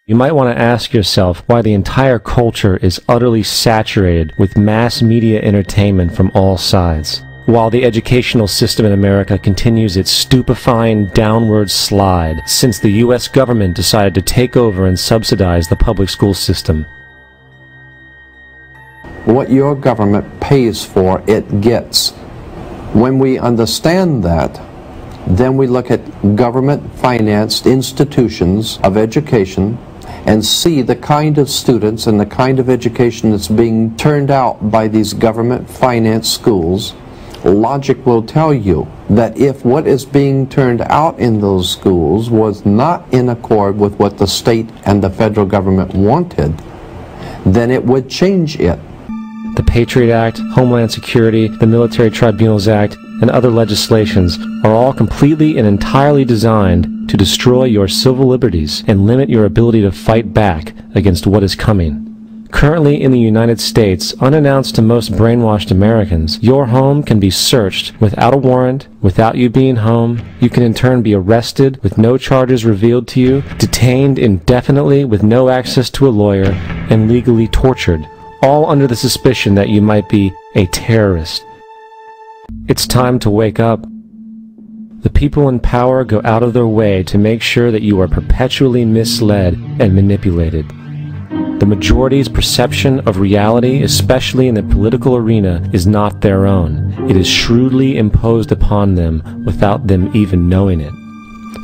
You might want to ask yourself why the entire culture is utterly saturated with mass media entertainment from all sides, while the educational system in America continues its stupefying downward slide since the U.S. government decided to take over and subsidize the public school system. What your government pays for, it gets. When we understand that, then we look at government-financed institutions of education and see the kind of students and the kind of education that's being turned out by these government-financed schools. Logic will tell you that if what is being turned out in those schools was not in accord with what the state and the federal government wanted, then it would change it. The Patriot Act, Homeland Security, the Military Tribunals Act, and other legislations are all completely and entirely designed to destroy your civil liberties and limit your ability to fight back against what is coming. Currently in the United States, unannounced to most brainwashed Americans, your home can be searched without a warrant, without you being home. You can in turn be arrested with no charges revealed to you, detained indefinitely with no access to a lawyer, and legally tortured, all under the suspicion that you might be a terrorist. It's time to wake up. The people in power go out of their way to make sure that you are perpetually misled and manipulated. The majority's perception of reality, especially in the political arena, is not their own. It is shrewdly imposed upon them without them even knowing it.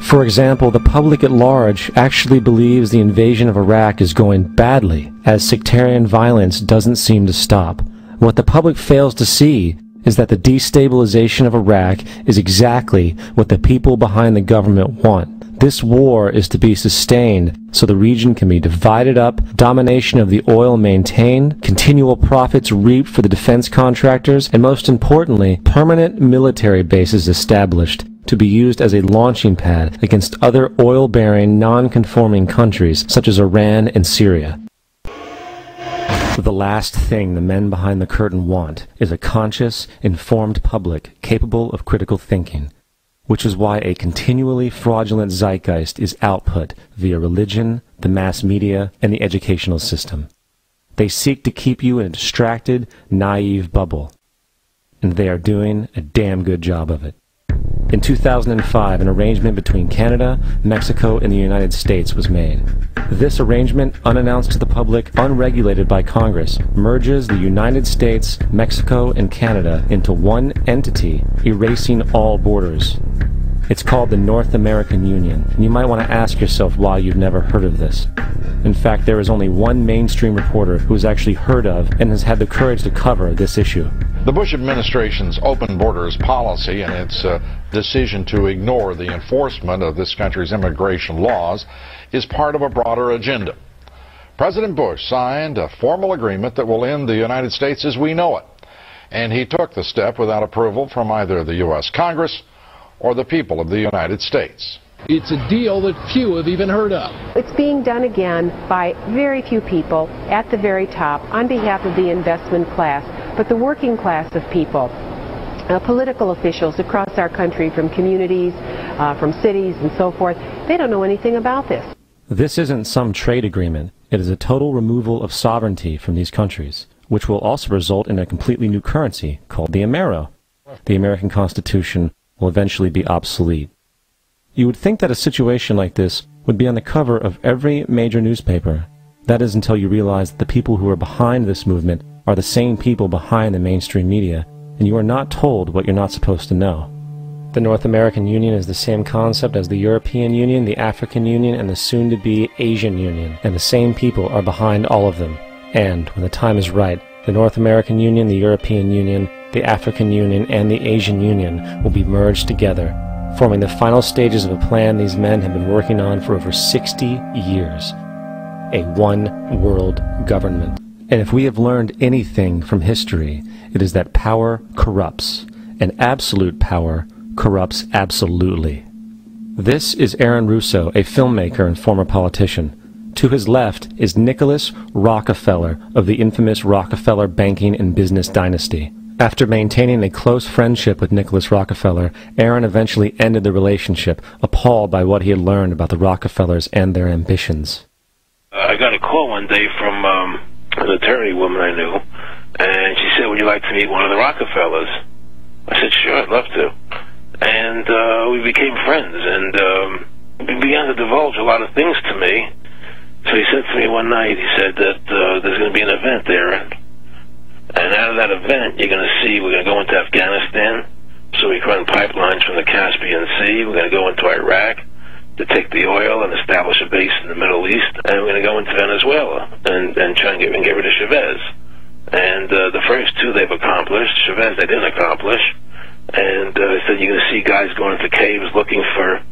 For example, the public at large actually believes the invasion of Iraq is going badly, as sectarian violence doesn't seem to stop. What the public fails to see is that the destabilization of Iraq is exactly what the people behind the government want. This war is to be sustained so the region can be divided up, domination of the oil maintained, continual profits reaped for the defense contractors, and most importantly, permanent military bases established to be used as a launching pad against other oil-bearing, non-conforming countries such as Iran and Syria. The last thing the men behind the curtain want is a conscious, informed public capable of critical thinking, which is why a continually fraudulent zeitgeist is output via religion, the mass media, and the educational system. They seek to keep you in a distracted, naive bubble, and they are doing a damn good job of it. In 2005, an arrangement between Canada, Mexico, and the United States was made. This arrangement, unannounced to the public, unregulated by Congress, merges the United States, Mexico, and Canada into one entity, erasing all borders. It's called the North American Union, and you might want to ask yourself why you've never heard of this. In fact, there is only one mainstream reporter who has actually heard of and has had the courage to cover this issue. The Bush administration's open borders policy and its decision to ignore the enforcement of this country's immigration laws is part of a broader agenda. President Bush signed a formal agreement that will end the United States as we know it, and he took the step without approval from either the U.S. Congress or the people of the United States. It's a deal that few have even heard of. It's being done again by very few people at the very top on behalf of the investment class, but the working class of people, political officials across our country, from communities, from cities and so forth, they don't know anything about this. This isn't some trade agreement. It is a total removal of sovereignty from these countries, which will also result in a completely new currency called the Amero. The American Constitution will eventually be obsolete. You would think that a situation like this would be on the cover of every major newspaper. That is until you realize that the people who are behind this movement are the same people behind the mainstream media, and you are not told what you're not supposed to know. The North American Union is the same concept as the European Union, the African Union, and the soon-to-be Asian Union, and the same people are behind all of them. And, when the time is right, the North American Union, the European Union, the African Union, and the Asian Union will be merged together, forming the final stages of a plan these men have been working on for over 60 years. A one-world government. And if we have learned anything from history, it is that power corrupts, and absolute power corrupts absolutely. This is Aaron Russo, a filmmaker and former politician. To his left is Nicholas Rockefeller of the infamous Rockefeller banking and business dynasty. After maintaining a close friendship with Nicholas Rockefeller, Aaron eventually ended the relationship, appalled by what he had learned about the Rockefellers and their ambitions. got a call one day from an attorney woman I knew, and she said, would you like to meet one of the Rockefellers? I said, sure, I'd love to. And we became friends, and he began to divulge a lot of things to me. So he said to me one night, he said that there's going to be an event there, and out of that event, you're going to see, we're going to go into Afghanistan, so we can run pipelines from the Caspian Sea. We're going to go into Iraq to take the oil and establish a base in the Middle East, and we're going to go into Venezuela and try and get rid of Chavez. And the first two they've accomplished. Chavez they didn't accomplish. And he said you're going to see guys going into caves looking for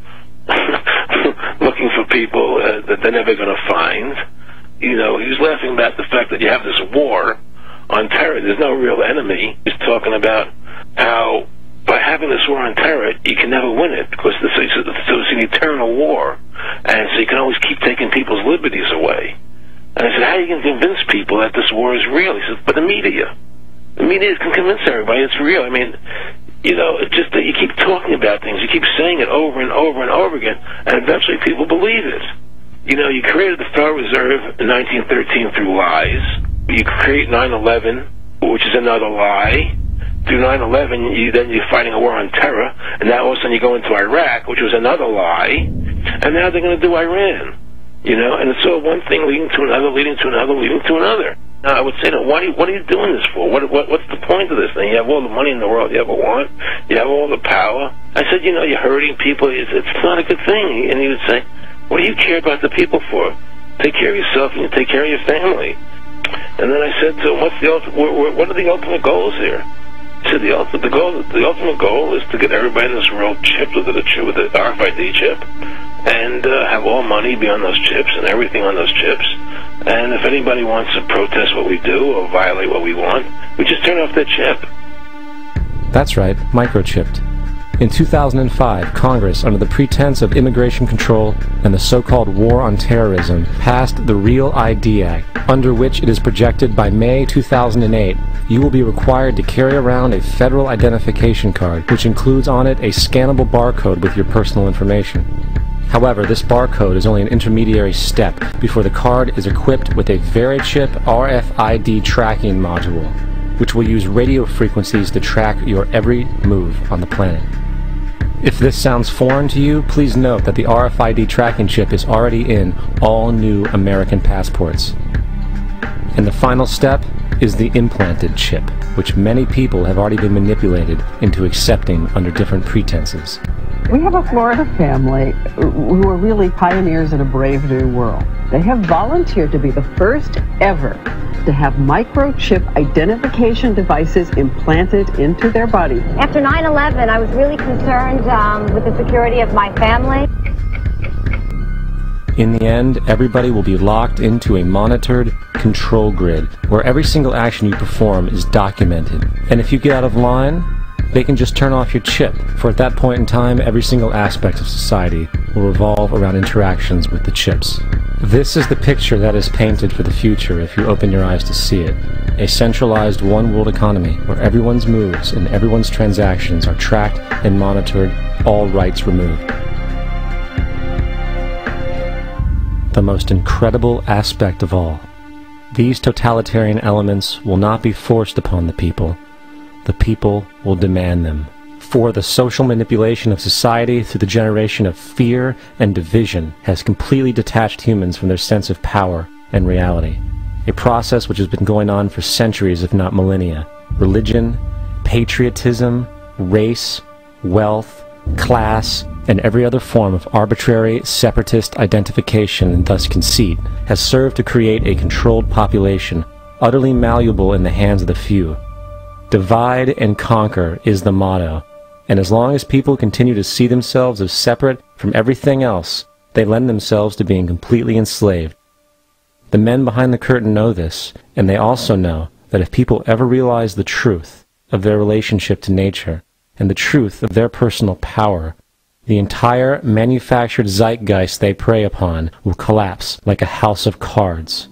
looking for people that they're never going to find. You know, he was laughing about the fact that you have this war on terror. There's no real enemy. He's talking about how by having this war on terror, you can never win it because it's an eternal war, and so you can always keep taking people's liberties away. And I said, how are you going to convince people that this war is real? He said, but the media can convince everybody it's real. I mean, you know, it's just that you keep talking about things, you keep saying it over and over and over again, and eventually people believe it. You know, you created the Federal Reserve in 1913 through lies. You create 9/11, which is another lie. Through 9/11, you're fighting a war on terror, and now all of a sudden you go into Iraq, which was another lie, and now they're going to do Iran. You know, and it's all one thing leading to another, leading to another, leading to another. Now, I would say, what are you doing this for? What's the point of this thing? You have all the money in the world you ever want. You have all the power. I said, you know, you're hurting people. It's not a good thing. And he would say, what do you care about the people for? Take care of yourself and you take care of your family. And then I said to him, what are the ultimate goals here? He said, the ultimate goal is to get everybody in this world chipped with the RFID chip, and have all money be on those chips and everything on those chips. And if anybody wants to protest what we do or violate what we want, we just turn off their chip. That's right, microchipped. In 2005, Congress, under the pretense of immigration control and the so-called war on terrorism, passed the REAL ID Act, under which it is projected by May 2008, you will be required to carry around a federal identification card, which includes on it a scannable barcode with your personal information. However, this barcode is only an intermediary step before the card is equipped with a VeriChip RFID tracking module, which will use radio frequencies to track your every move on the planet. If this sounds foreign to you, please note that the RFID tracking chip is already in all new American passports. And the final step is the implanted chip, which many people have already been manipulated into accepting under different pretenses. We have a Florida family who are really pioneers in a brave new world. They have volunteered to be the first ever to have microchip identification devices implanted into their body. After 9/11, I was really concerned with the security of my family. In the end, everybody will be locked into a monitored control grid where every single action you perform is documented. And if you get out of line, they can just turn off your chip, for at that point in time, every single aspect of society will revolve around interactions with the chips. This is the picture that is painted for the future if you open your eyes to see it. A centralized one-world economy where everyone's moves and everyone's transactions are tracked and monitored, all rights removed. The most incredible aspect of all. These totalitarian elements will not be forced upon the people. The people will demand them. For the social manipulation of society through the generation of fear and division has completely detached humans from their sense of power and reality. A process which has been going on for centuries, if not millennia. Religion, patriotism, race, wealth, class, and every other form of arbitrary, separatist identification and thus conceit has served to create a controlled population, utterly malleable in the hands of the few. Divide and conquer is the motto, and as long as people continue to see themselves as separate from everything else, they lend themselves to being completely enslaved. The men behind the curtain know this, and they also know that if people ever realize the truth of their relationship to nature and the truth of their personal power, the entire manufactured zeitgeist they prey upon will collapse like a house of cards.